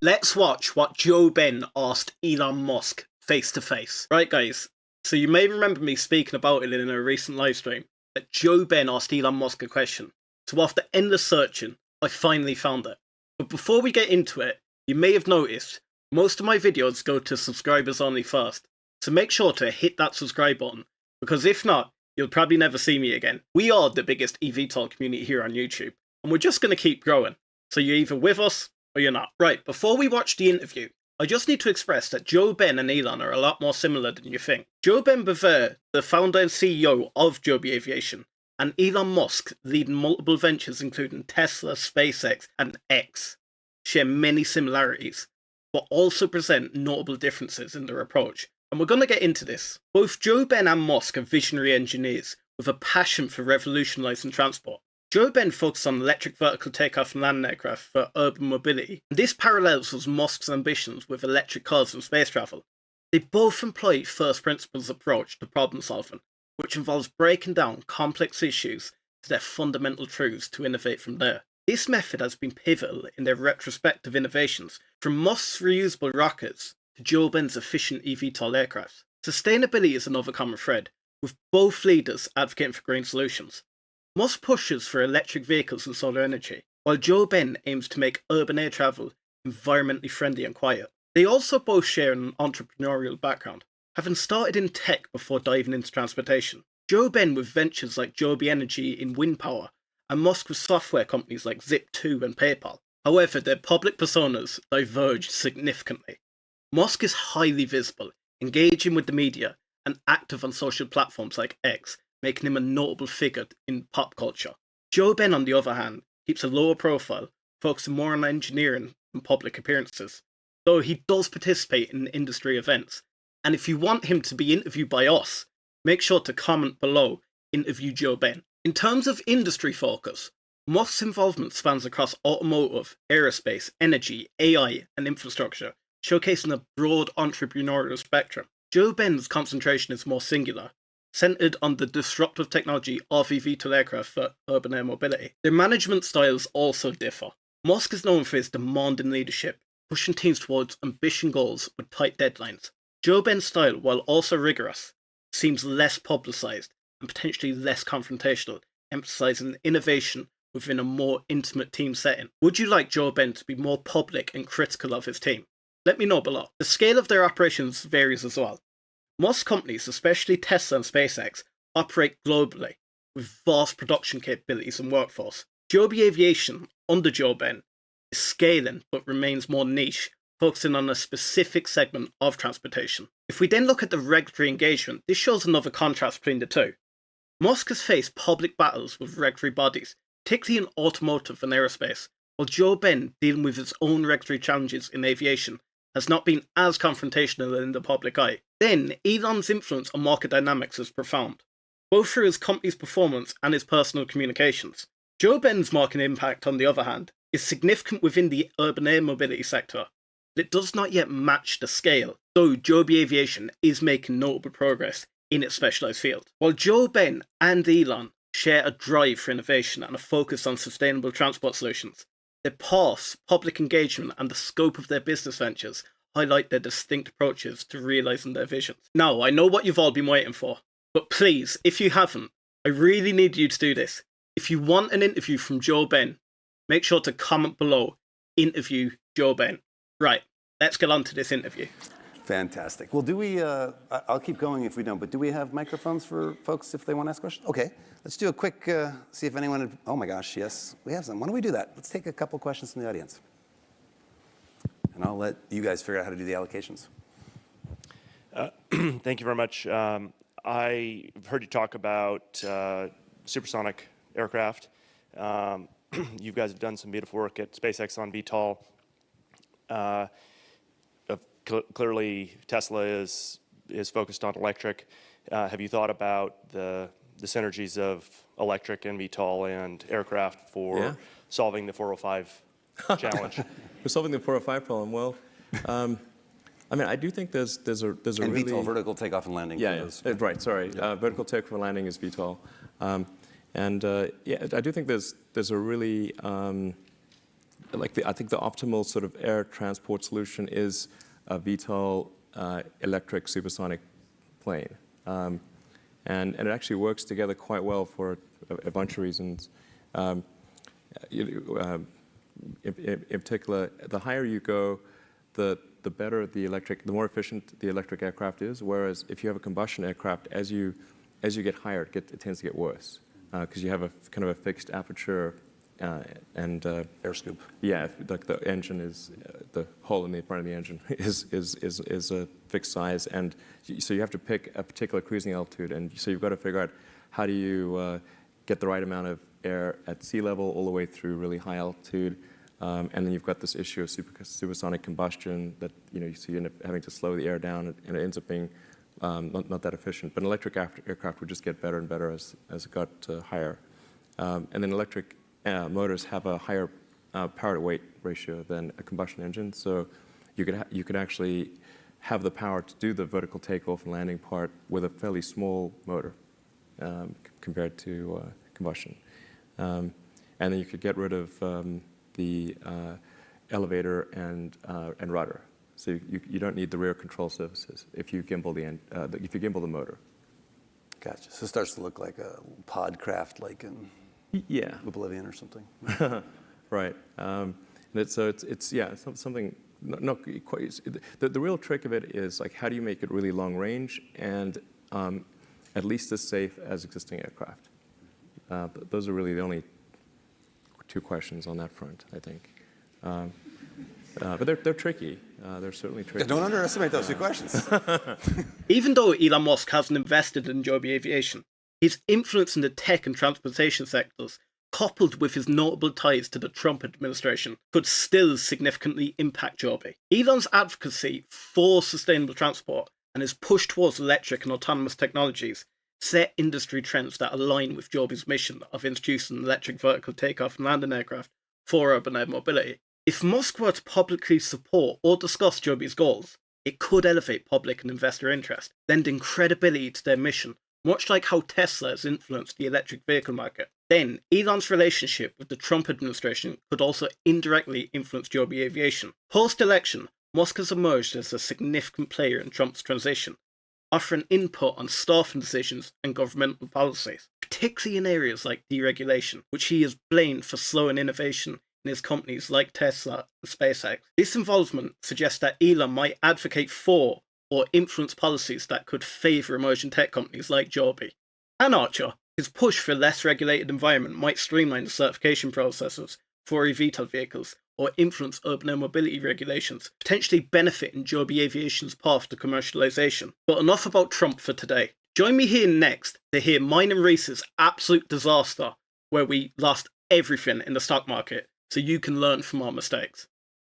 let's watch what Joe Ben asked Elon Musk face to face. Right, guys, so you may remember me speaking about it in a recent live stream, that Joe Ben asked Elon Musk a question. So after endless searching, I finally found it. But before we get into it, you may have noticed most of my videos go to subscribers only first. So make sure to hit that subscribe button, because if not, you'll probably never see me again. We are the biggest eVTOL community here on YouTube, and we're just going to keep growing. So you're either with us or you're not. Right, before we watch the interview, I just need to express that Joe Ben and Elon are a lot more similar than you think. Joe Ben Bever, the founder and CEO of Joby Aviation, and Elon Musk, leading multiple ventures including Tesla, SpaceX, and X, share many similarities, but also present notable differences in their approach. And we're going to get into this. Both Joe Ben and Musk are visionary engineers with a passion for revolutionising transport. Joe Ben focused on electric vertical takeoff and landing aircraft for urban mobility, and this parallels with Musk's ambitions with electric cars and space travel. They both employ first principles approach to problem solving, which involves breaking down complex issues to their fundamental truths to innovate from there. This method has been pivotal in their retrospective innovations, from Musk's reusable rockets to Joe Ben's efficient eVTOL aircraft. Sustainability is another common thread, with both leaders advocating for green solutions. Musk pushes for electric vehicles and solar energy, while Joe Ben aims to make urban air travel environmentally friendly and quiet. They also both share an entrepreneurial background, having started in tech before diving into transportation. Joe Ben with ventures like Joby Energy in wind power, and Musk with software companies like Zip2 and PayPal. However, their public personas diverge significantly. Musk is highly visible, engaging with the media, and active on social platforms like X, making him a notable figure in pop culture. Joe Ben, on the other hand, keeps a lower profile, focusing more on engineering and public appearances, though he does participate in industry events. And if you want him to be interviewed by us, make sure to comment below, interview Joe Ben. In terms of industry focus, Musk's involvement spans across automotive, aerospace, energy, AI, and infrastructure, showcasing a broad entrepreneurial spectrum. Joe Ben's concentration is more singular, centered on the disruptive technology of eVTOL aircraft for urban air mobility. Their management styles also differ. Musk is known for his demanding leadership, pushing teams towards ambitious goals with tight deadlines. Joe Ben's style, while also rigorous, seems less publicized and potentially less confrontational, emphasizing innovation within a more intimate team setting. Would you like Joe Ben to be more public and critical of his team? Let me know below. The scale of their operations varies as well. Most companies, especially Tesla and SpaceX, operate globally with vast production capabilities and workforce. Joby Aviation, under Joe Ben, is scaling but remains more niche, focusing on a specific segment of transportation. If we then look at the regulatory engagement, this shows another contrast between the two. Musk has faced public battles with regulatory bodies, particularly in automotive and aerospace, while Joe Ben, dealing with his own regulatory challenges in aviation, has not been as confrontational in the public eye. Then, Elon's influence on market dynamics is profound, both through his company's performance and his personal communications. Joe Ben's market impact, on the other hand, is significant within the urban air mobility sector, but it does not yet match the scale, though Joby Aviation is making notable progress in its specialised field. While Joe Ben and Elon share a drive for innovation and a focus on sustainable transport solutions, their paths, public engagement, and the scope of their business ventures highlight their distinct approaches to realising their visions. Now, I know what you've all been waiting for, but please, if you haven't, I really need you to do this. If you want an interview from Joe Ben, make sure to comment below, interview Joe Ben. Right, let's get on to this interview. Fantastic. Well, do we, I'll keep going if we don't, but do we have microphones for folks if they want to ask questions? Okay, let's do a quick, see if anyone, oh my gosh, yes, we have some. Why don't we do that? Let's take a couple questions from the audience. And I'll let you guys figure out how to do the allocations. Thank you very much. I've heard you talk about supersonic aircraft. You guys have done some beautiful work at SpaceX on VTOL. Clearly, Tesla is focused on electric. Have you thought about the synergies of electric and VTOL and aircraft for solving the 405 challenge? For solving the 405 problem, well, I mean, I do think there's a and really VTOL, vertical takeoff and landing. Right. Sorry, vertical takeoff and landing is VTOL, and yeah, I do think there's a really I think the optimal sort of air transport solution is a VTOL electric supersonic plane. And it actually works together quite well for a bunch of reasons. In particular, the higher you go, the better the more efficient the electric aircraft is. Whereas if you have a combustion aircraft, as you get higher, it tends to get worse because you have a kind of a fixed aperture and air scoop. Yeah, like the engine is the hole in the front of the engine is a fixed size, and so you have to pick a particular cruising altitude, and so you've got to figure out how do you get the right amount of air at sea level all the way through really high altitude. And then you've got this issue of supersonic combustion that, so you end up having to slow the air down, and it ends up being not that efficient. But an electric aircraft would just get better and better as it got higher. And then electric motors have a higher power to weight ratio than a combustion engine. So you could actually have the power to do the vertical takeoff and landing part with a fairly small motor compared to combustion. And then you could get rid of the elevator and rudder, so you don't need the rear control surfaces if you gimbal the motor. Gotcha. So it starts to look like a pod craft, like in Oblivion or something. Right. It's something not quite. The real trick of it is like how do you make it really long range and at least as safe as existing aircraft. Those are really the only two questions on that front, I think. But they're tricky. They're certainly tricky. Don't underestimate those two questions. Even though Elon Musk hasn't invested in Joby Aviation, his influence in the tech and transportation sectors, coupled with his notable ties to the Trump administration, could still significantly impact Joby. Elon's advocacy for sustainable transport and his push towards electric and autonomous technologies set industry trends that align with Joby's mission of introducing electric vertical takeoff and landing aircraft for urban air mobility. If Musk were to publicly support or discuss Joby's goals, it could elevate public and investor interest, lending credibility to their mission, much like how Tesla has influenced the electric vehicle market. Then, Elon's relationship with the Trump administration could also indirectly influence Joby Aviation. Post-election, Musk has emerged as a significant player in Trump's transition, offering input on staffing decisions and governmental policies, particularly in areas like deregulation, which he has blamed for slowing innovation in his companies like Tesla and SpaceX. This involvement suggests that Elon might advocate for or influence policies that could favour emerging tech companies like Joby and Archer. His push for a less regulated environment might streamline the certification processes for eVTOL vehicles or influence urban air mobility regulations, potentially benefiting Joby Aviation's path to commercialization. But enough about Trump for today. Join me here next to hear mine and Reese's absolute disaster, where we lost everything in the stock market, so you can learn from our mistakes.